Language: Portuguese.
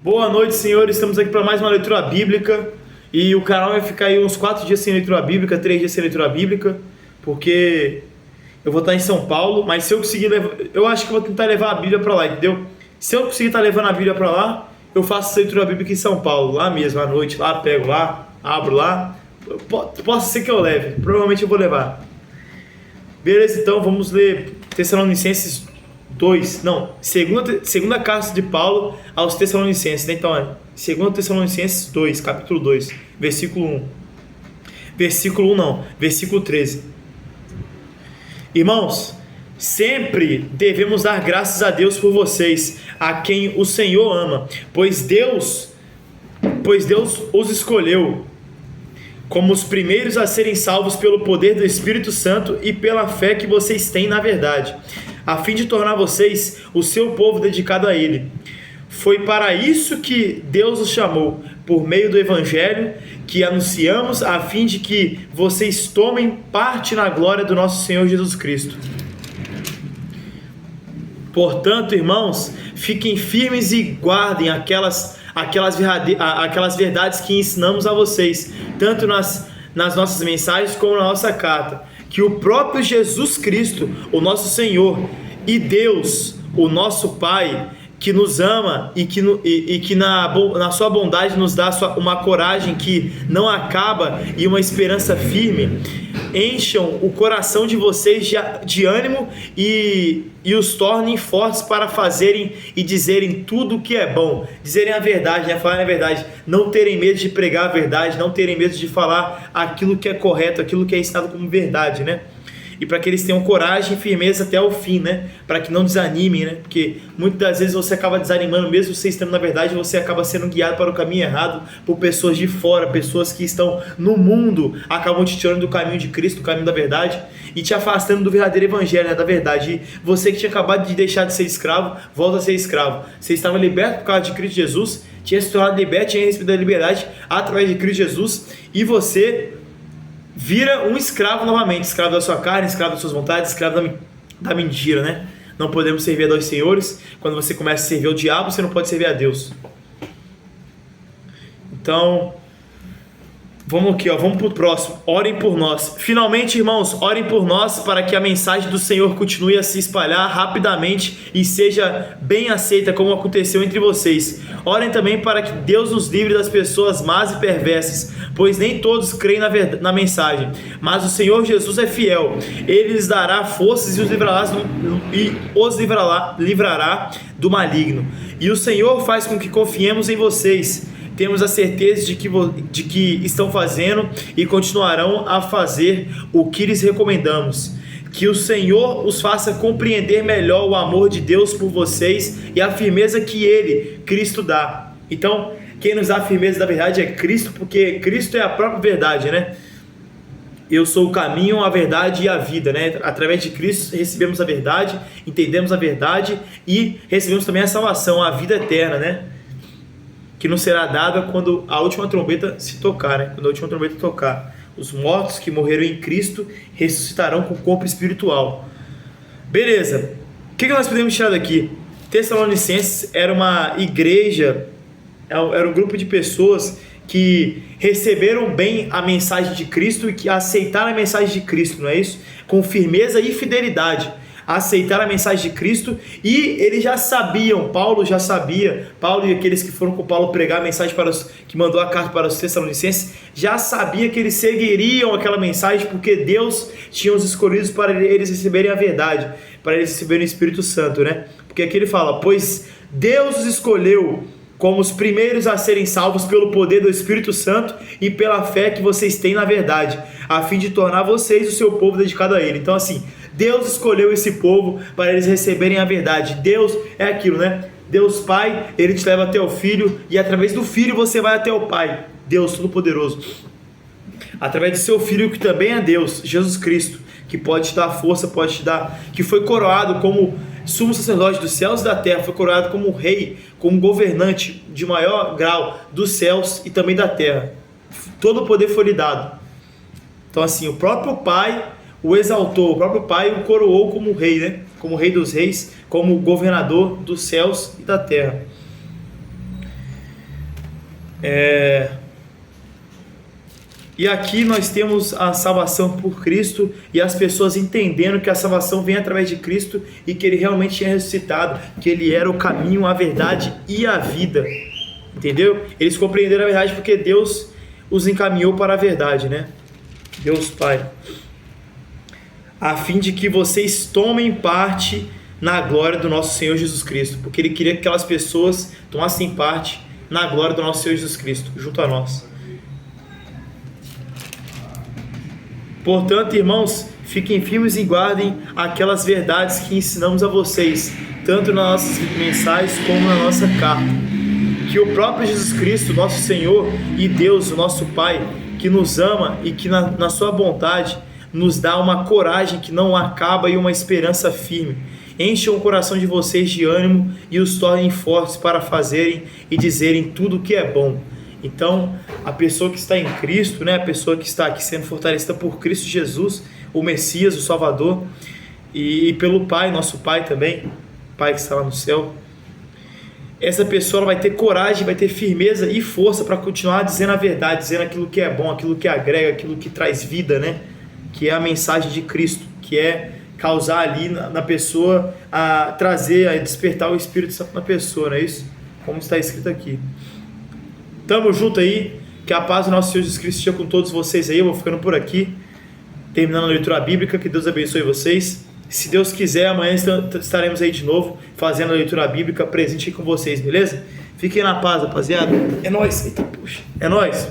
Boa noite, senhores. Estamos aqui para mais uma leitura bíblica. E o canal vai ficar aí uns 4 dias sem leitura bíblica, 3 dias sem leitura bíblica, porque eu vou estar em São Paulo. Mas se eu conseguir levar, eu acho que eu vou tentar levar a Bíblia para lá, entendeu? Se eu conseguir estar levando a Bíblia para lá, eu faço essa leitura bíblica em São Paulo, lá mesmo, à noite, lá, pego lá, abro lá. Posso ser que eu leve, provavelmente eu vou levar. Beleza, então vamos ler Tessalonicenses 2, não, segunda carta de Paulo aos Tessalonicenses, né? Então, 2 Tessalonicenses 2, capítulo 2, versículo 1. Versículo 1 não, versículo 13. Irmãos, sempre devemos dar graças a Deus por vocês, a quem o Senhor ama, pois Deus os escolheu como os primeiros a serem salvos pelo poder do Espírito Santo e pela fé que vocês têm na verdade, a fim de tornar vocês o seu povo dedicado a Ele. Foi para isso que Deus os chamou, por meio do Evangelho que anunciamos, a fim de que vocês tomem parte na glória do nosso Senhor Jesus Cristo. Portanto, irmãos, fiquem firmes e guardem aquelas verdades que ensinamos a vocês, tanto nas nossas mensagens como na nossa carta, que o próprio Jesus Cristo, o nosso Senhor, e Deus, o nosso Pai, que nos ama e que na sua bondade nos dá uma coragem que não acaba e uma esperança firme, encham o coração de vocês de ânimo e os tornem fortes para fazerem e dizerem tudo o que é bom, dizerem a verdade, né? Falarem a verdade, não terem medo de pregar a verdade, não terem medo de falar aquilo que é correto, aquilo que é ensinado como verdade, né? E para que eles tenham coragem e firmeza até o fim, né? Para que não desanimem, né? Porque muitas das vezes você acaba desanimando, mesmo você estando na verdade, você acaba sendo guiado para o caminho errado por pessoas de fora, pessoas que estão no mundo, acabam te tirando do caminho de Cristo, do caminho da verdade, e te afastando do verdadeiro evangelho, né? Da verdade. E você que tinha acabado de deixar de ser escravo, volta a ser escravo. Você estava liberto por causa de Cristo Jesus, tinha se tornado liberto, tinha recebido a liberdade através de Cristo Jesus, e você vira um escravo novamente, escravo da sua carne, escravo das suas vontades, escravo da mentira, né? Não podemos servir a dois senhores. Quando você começa a servir ao diabo, você não pode servir a Deus. Então, vamos aqui, vamos para o próximo. Orem por nós. Finalmente, irmãos, orem por nós para que a mensagem do Senhor continue a se espalhar rapidamente e seja bem aceita, como aconteceu entre vocês. Orem também para que Deus nos livre das pessoas más e perversas, pois nem todos creem na mensagem. Mas o Senhor Jesus é fiel. Ele lhes dará forças e os livrará do maligno. E o Senhor faz com que confiemos em vocês. Temos a certeza de que estão fazendo e continuarão a fazer o que lhes recomendamos. Que o Senhor os faça compreender melhor o amor de Deus por vocês e a firmeza que Ele, Cristo, dá. Então, quem nos dá a firmeza da verdade é Cristo, porque Cristo é a própria verdade, né? Eu sou o caminho, a verdade e a vida, né? Através de Cristo recebemos a verdade, entendemos a verdade e recebemos também a salvação, a vida eterna, né? Que nos será dada quando a última trombeta se tocar, né? Quando a última trombeta tocar. Os mortos que morreram em Cristo ressuscitarão com o corpo espiritual. Beleza. O que nós podemos tirar daqui? Tessalonicenses era uma igreja, era um grupo de pessoas que receberam bem a mensagem de Cristo e que aceitaram a mensagem de Cristo, não é isso? Com firmeza e fidelidade. Aceitaram a mensagem de Cristo e eles já sabiam, Paulo e aqueles que foram com Paulo pregar a mensagem que mandou a carta para os Tessalonicenses, já sabia que eles seguiriam aquela mensagem porque Deus tinha os escolhidos para eles receberem a verdade, para eles receberem o Espírito Santo, né? Porque aqui ele fala, pois Deus os escolheu como os primeiros a serem salvos pelo poder do Espírito Santo e pela fé que vocês têm na verdade, a fim de tornar vocês o seu povo dedicado a Ele. Então assim, Deus escolheu esse povo para eles receberem a verdade. Deus é aquilo, né? Deus Pai, Ele te leva até o Filho e através do Filho você vai até o Pai, Deus Todo-Poderoso. Através do seu Filho, que também é Deus, Jesus Cristo, que pode te dar força, que foi coroado como sumo sacerdote dos céus e da terra, foi coroado como rei, como governante de maior grau dos céus e também da terra. Todo o poder foi lhe dado. Então assim, o próprio Pai o exaltou, o próprio Pai o coroou como rei, né? Como rei dos reis, como governador dos céus e da terra. E aqui nós temos a salvação por Cristo e as pessoas entendendo que a salvação vem através de Cristo e que Ele realmente tinha ressuscitado, que Ele era o caminho, a verdade e a vida. Entendeu? Eles compreenderam a verdade porque Deus os encaminhou para a verdade, né? Deus Pai. A fim de que vocês tomem parte na glória do nosso Senhor Jesus Cristo. Porque Ele queria que aquelas pessoas tomassem parte na glória do nosso Senhor Jesus Cristo, junto a nós. Portanto, irmãos, fiquem firmes e guardem aquelas verdades que ensinamos a vocês, tanto nas nossas mensagens como na nossa carta. Que o próprio Jesus Cristo, nosso Senhor e Deus, o nosso Pai, que nos ama e que na sua bondade nos dá uma coragem que não acaba e uma esperança firme, encham o coração de vocês de ânimo e os tornem fortes para fazerem e dizerem tudo o que é bom. Então, a pessoa que está em Cristo, né, a pessoa que está aqui sendo fortalecida por Cristo Jesus, o Messias, o Salvador, e pelo Pai, nosso Pai também, Pai que está lá no céu, essa pessoa vai ter coragem, vai ter firmeza e força para continuar dizendo a verdade, dizendo aquilo que é bom, aquilo que agrega, aquilo que traz vida, né? Que é a mensagem de Cristo, que é causar ali na pessoa, a trazer, a despertar o Espírito Santo na pessoa, não é isso? Como está escrito aqui. Tamo junto aí, que a paz do nosso Senhor Jesus Cristo esteja com todos vocês aí. Eu vou ficando por aqui, terminando a leitura bíblica. Que Deus abençoe vocês. Se Deus quiser, amanhã estaremos aí de novo, fazendo a leitura bíblica, presente aí com vocês, beleza? Fiquem na paz, rapaziada. É nóis. Eita, puxa. É nóis.